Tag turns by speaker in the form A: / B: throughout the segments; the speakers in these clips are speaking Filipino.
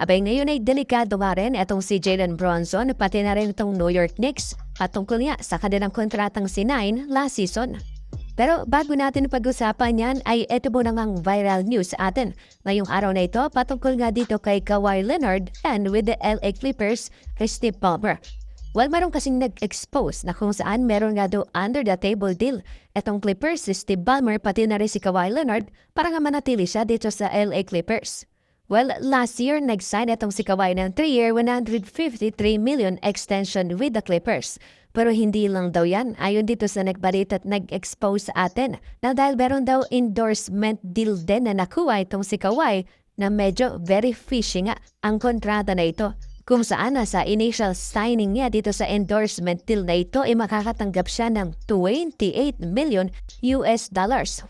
A: Abay ngayon ay delikado nga rin itong si Jalen Bronson pati na rin itong New York Knicks patungkol nga sa kanilang kontratang sinign last season. Pero bago natin pag-usapan yan ay ito po na ngang viral news sa atin. Ngayong araw na ito patungkol nga dito kay Kawhi Leonard and with the LA Clippers kay Steve Ballmer. Well, meron kasing nag-expose na kung saan meron nga daw under the table deal etong Clippers si Steve Ballmer pati na rin si Kawhi Leonard para nga manatili siya dito sa LA Clippers. Well, last year, nag-sign itong si Kawhi ng 3-year, $153 million extension with the Clippers. Pero hindi lang daw yan. Ayon dito sa nagbalit at nag-expose sa atin na dahil meron daw endorsement deal din na nakuha itong si Kawhi na medyo very fishy nga ang kontrata na ito. Kung saan sa initial signing niya dito sa endorsement deal na ito ay makakatanggap siya ng $28 million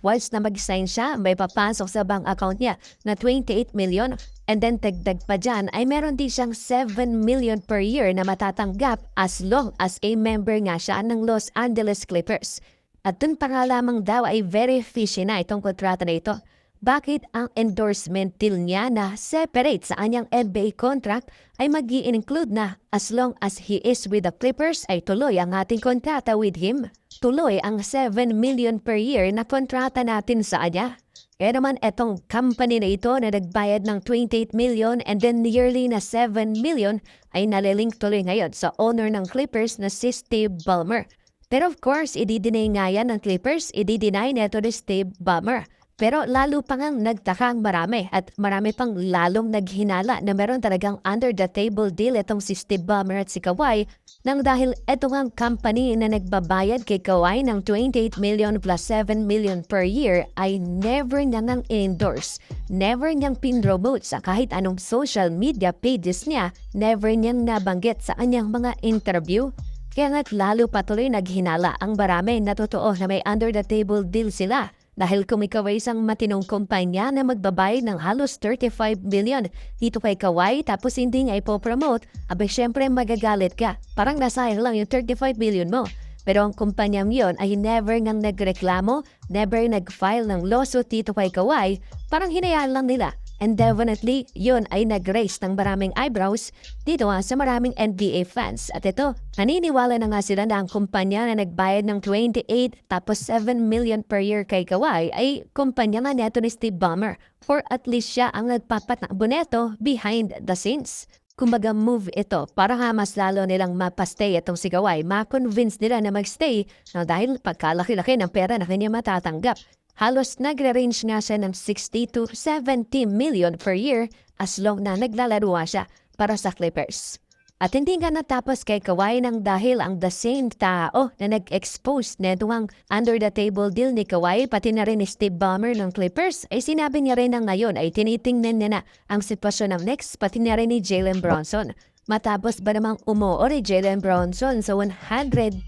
A: Once na mag-sign siya, may papasok sa bank account niya na 28 million. And then tagdag pa dyan ay meron din siyang 7 million per year na matatanggap as long as a member nga siya ng Los Angeles Clippers. At dun pa nga lamang daw ay very fishy na itong kontrata na ito. Bakit ang endorsement deal niya na separate sa kanyang NBA contract ay mag-i-include na as long as he is with the Clippers ay tuloy ang ating kontrata with him? Tuloy ang 7 million per year na kontrata natin sa kanya. Kaya naman etong company na ito na nagbayad ng 28 million and then yearly na 7 million ay nalilink tuloy ngayon sa owner ng Clippers na si Steve Ballmer. Pero of course, i-deny nga yan ng Clippers, i-deny neto ni Steve Ballmer. Pero lalo pa ngang nagtaka ang marami at marami pang lalong naghinala na meron talagang under the table deal itong si Steve Ballmer at si Kawhi nang dahil ito ngang company na nagbabayad kay Kawhi ng 28 million plus 7 million per year ay never niya nang endorse, never niyang pinromote sa kahit anong social media pages niya, never niyang nabanggit sa kanyang mga interview. Kaya nga't lalo patuloy naghinala ang marami na totoo na may under the table deal sila. Dahil kung ikaw ay isang matinong kumpanya na magbabayad ng halos 35 million dito kay Kawhi tapos hindi nga ipopromote, abay syempre magagalit ka. Parang nasayang lang yung 35 million mo. Pero ang kumpanyang yon ay never ngang nagreklamo, never nag-file ng lawsuit dito kay Kawhi, parang hinayaan lang nila. And definitely, yun ay nag-raise ng maraming eyebrows dito sa maraming NBA fans. At ito, naniniwala na nga sila na ang kumpanya na nagbayad ng 28 tapos 7 million per year kay Kawhi ay kumpanya nga neto ni Steve Ballmer. For at least siya ang nagpapat ng boneto behind the scenes. Kumbaga move ito para nga mas lalo nilang mapastay itong si Kawhi, ma-convince nila na magstay na dahil pagkalaki-laki ng pera na kanya matatanggap. Halos nagre-range nga siya ng 60 to 70 million per year as long na naglalaro siya para sa Clippers. At hindi nga natapos kay Kawhi nang dahil ang the same tao na nag-expose neto ang under the table deal ni Kawhi pati na rin ni Steve Ballmer ng Clippers ay sinabi niya rin na ngayon ay tinitingnan niya na ang sitwasyon ng Knicks pati na rin ni Jalen Bronson. Matapos ba namang umuo ni Jalen Bronson sa 113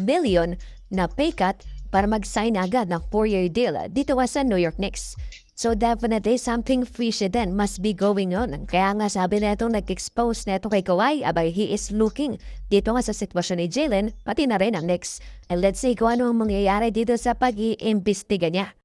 A: million na pay cut para mag-sign agad ng 4-year deal dito sa New York Knicks. So definitely something fishy then must be going on. Kaya nga sabi na itong nag-expose na ito kay Kawhi, abay he is looking dito nga sa sitwasyon ni Jalen, pati na rin ang Knicks. And let's see kung ano ang mangyayari dito sa pag-iimbestiga niya.